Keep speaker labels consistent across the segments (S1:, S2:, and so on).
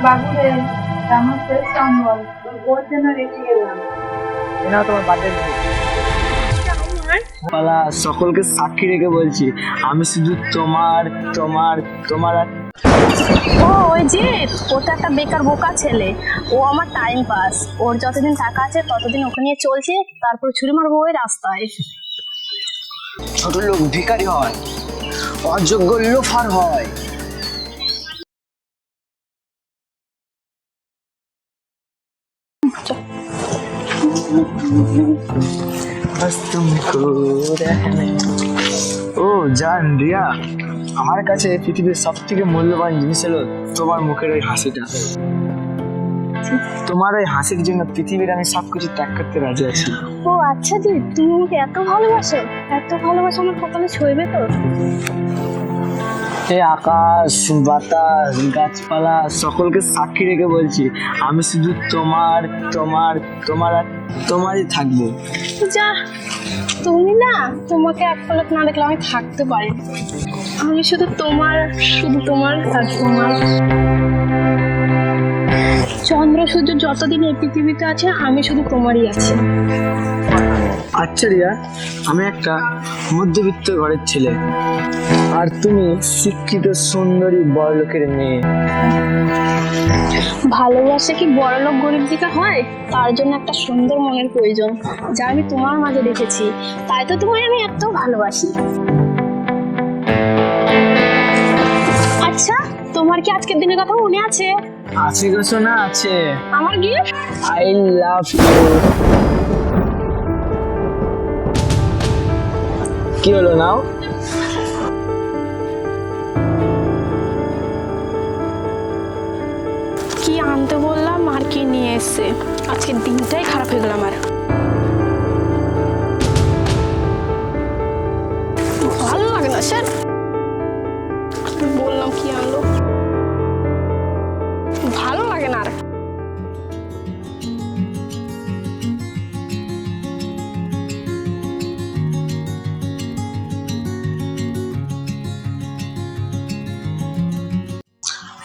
S1: বাবুরে আমার শেষ সম্বল ওর জন্য রেখে গেলাম।
S2: না তোমার বার্থডে পালা সকলকে সাক্ষী রেখে বলছি আমি শুধু তোমার তোমার তোমার
S3: ও ওই যে ও তো একটা বেকার বোকা ছেলে, ও আমার টাইম পাস। ওর যতদিন টাকা আছে ততদিন ওকে নিয়ে চলছে, তারপর ছুরি মারবো ওই রাস্তায়।
S2: ছোট লোক ভিখারি হয়, অযোগ্য লোফার হয়। ও জান রিয়া, আমার কাছে পৃথিবীর সব থেকে মূল্যবান জিনিস হলো তোমার মুখের ওই হাসিটা। তোমার ওই হাসির জন্য পৃথিবীর আমি সবকিছু ত্যাগ করতে রাজি আছি।
S3: ও আচ্ছা দি, তুমি আমাকে এত ভালোবাসো, এত ভালোবাসো আমার কপালে ছইবে তো।
S2: এই আকাশ বাতাস গাছপালা সকলকে সাক্ষী রেখে বলছি আমি শুধু তোমার তোমার তোমার আর তোমারই থাকবো।
S3: যা, তুমি না, তোমাকে এক পলক না দেখলে আমি থাকতে পারি না। আমি শুধু তোমার আর তোমার। চন্দ্র সূর্য যতদিন এই পৃথিবীতে আছে আমি শুধু তোমারই আছি।
S2: আচ্ছা রিয়া, আমি একটা মধ্যবিত্ত ঘরের ছেলে আর তুমি শিক্ষিত সুন্দরী বড়লোকের মেয়ে।
S3: ভালোবাসা কি বড়লোক গরিব দিকে হয়? তার জন্য একটা সুন্দর মনের প্রয়োজন, যা আমি তোমার মাঝে দেখেছি, তাই তো তোমায় আমি এত ভালোবাসি। আচ্ছা, তোমার কি আজকের দিনের কথা মনে আছে?
S2: আছে গো সোনা, আছে।
S3: আমার গিফট?
S2: I love you. কি হলো নাও?
S3: কি আনতে বললাম আর কি নিয়ে এসছে, আজকের দিনটাই খারাপ হয়ে গেল আমার। ভালো লাগে না স্যার, বললাম কি আনলো, ভালো লাগে না আর।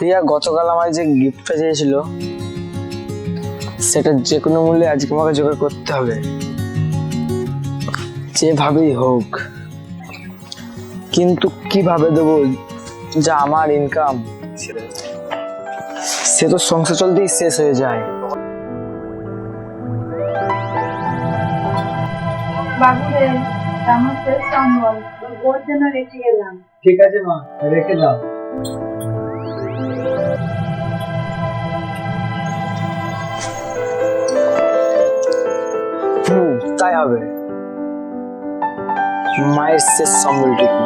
S2: রিয়া, গতকাল আমার যে গিফটটা চেয়েছিল সেটা যে কোনো মূল্যে আজকে আমাকে জোগাড় করতে হবে, যেভাবেই হোক। কিন্তু কিভাবে দেবো, যা আমার ইনকাম সে তো সংসার চলতেই শেষ হয়ে যায়।
S1: বাবুরে আমার শেষ সম্বল ওর জন্য রেখে গেলাম।
S2: ঠিক আছে মা, রেখে দাও। তাই হবে, মায়ের শেষ সম্বলটুকু।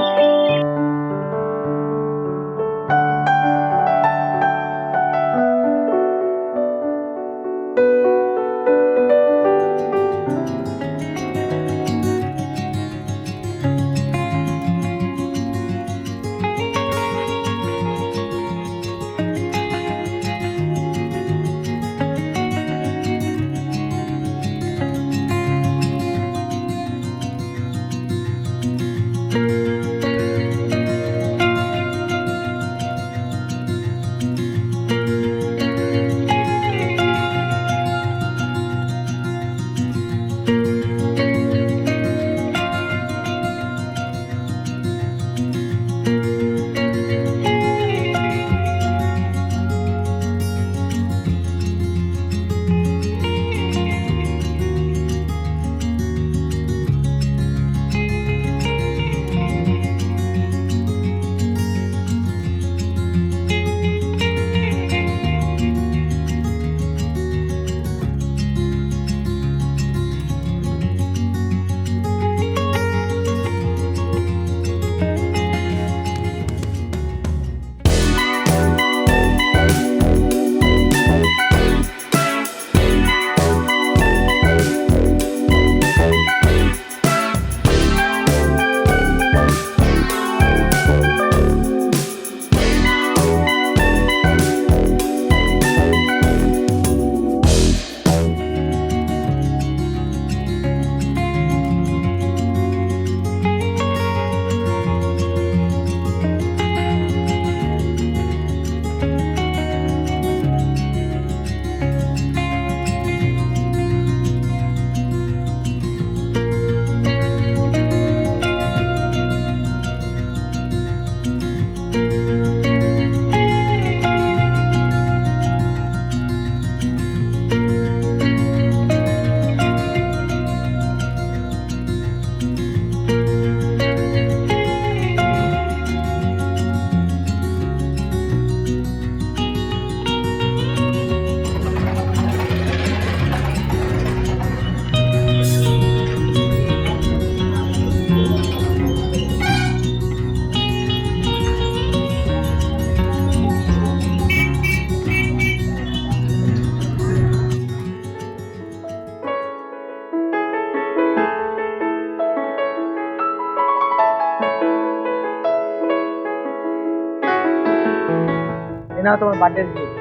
S2: না তোমার বার্থডে গিফট।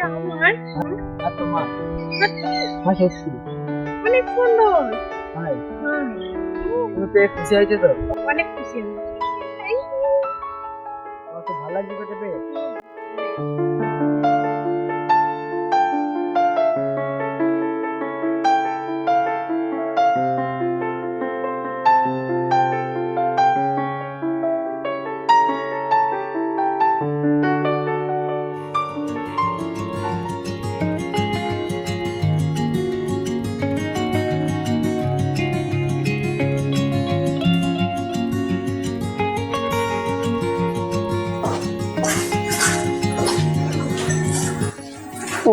S1: আমার
S2: আর তোমার হ্যাঁ সত্যি
S1: অনেক সুন্দর।
S2: হাই তুমি পেয়ে খুশি হয়েছে তো?
S1: অনেক খুশি আমি।
S2: আমার তো ভালো লাগছে এটা পেয়ে।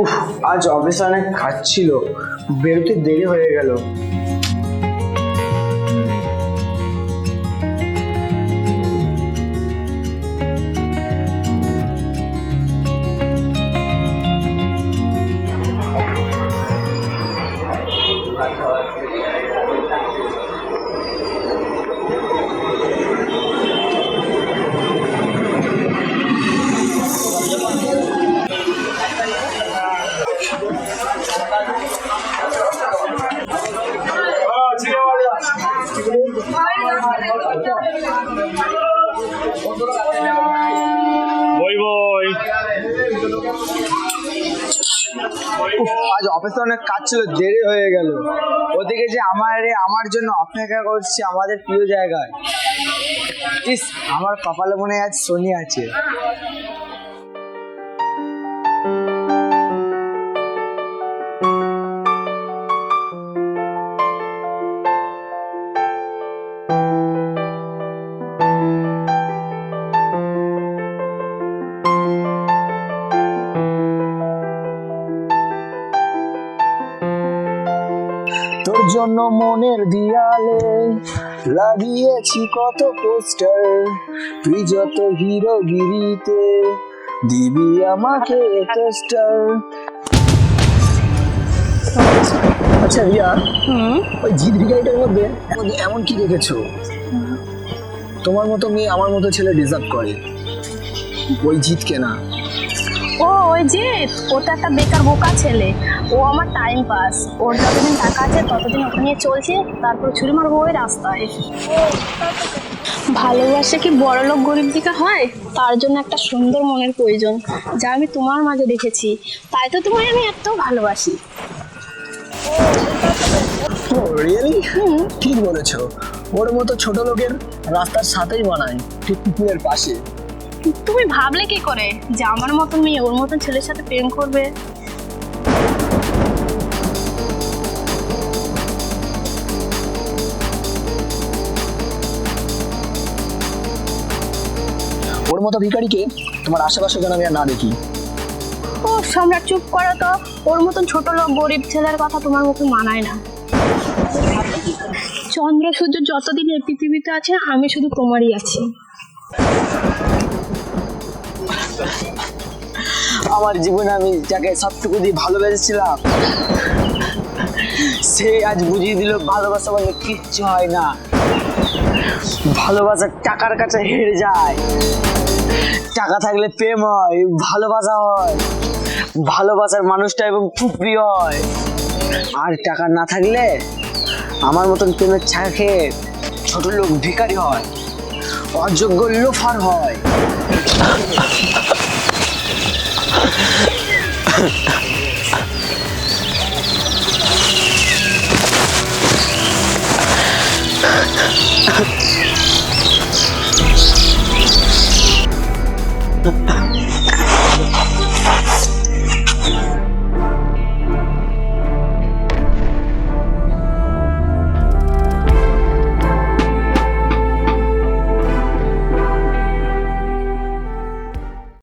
S2: উফ, আজ অফিসে অনেক কাজ ছিল, বেরোতে দেরি হয়ে গেল। আজ অফিসে অনেক কাজ ছিল, দেরি হয়ে গেল। ওদিকে যে আমার জন্য অপেক্ষা করছে আমাদের প্রিয় জায়গায়। ইস, আমার কপালে মনে হয় আজ শনি আছে। তোর জন্য মনের দিয়ালে লাগিয়েছি কত পোস্টার, তুই যত হিরোগিরিতে দিবি আমাকে টেস্টার। আচ্ছা রিয়া, ওই জিৎ ভিখারিটার মধ্যে এমন কি রেখেছো? তোমার মতো মেয়ে আমার মতো ছেলে ডিজার্ভ করে, ওই জিৎকে না।
S3: ও ওই যে ও তো একটা বেকার বোকা ছেলে, ও আমার টাইম পাস। ওর যতদিন টাকা আছে ততদিন ওকে নিয়ে চলছে, তারপর ছুরি মারবো ওই রাস্তায়। ভালোবাসা কি বড়লোক গরিব দিকে হয়? তার জন্য একটা সুন্দর মনের প্রয়োজন, যা আমি তোমার মাঝে দেখেছি, তাই তো তোমায় আমি এত ভালোবাসি।
S2: ও রিয়েলি? ঠিক বলেছো, ওর মতো ছোট লোকের রাস্তার সাথেই বানায়, ঠিক পুকুরের পাশে।
S3: তুমি ভাবলে কি করে যে আমার মতন মেয়ে ওর মতন ছেলের সাথে প্রেম করবে?
S2: ওর মতো ভিখারিকে তোমার আশেপাশে যেন আমি আর না দেখি।
S3: ও সম্রাট চুপ করো তো, ওর মতন ছোট লোক গরিব ছেলের কথা তোমার মুখে মানায় না। চন্দ্র সূর্য যতদিন এই পৃথিবীতে আছে আমি শুধু তোমারই আছি।
S2: আমার জীবনে আমি যাকে সবটুকু দিয়ে ভালোবেসেছিলাম, সে আজ বুঝিয়ে দিল ভালোবাসা বলে কিচ্ছু হয় না। ভালোবাসা টাকার কাছে হেরে যায়। টাকা থাকলে প্রেম হয়, ভালোবাসা হয়, ভালোবাসার মানুষটা এবং খুব প্রিয় হয়। আর টাকা না থাকলে আমার মতন প্রেমের ছায়া খেয়ে ছোট লোক ভিখারি হয়, অযোগ্য লোফার হয়।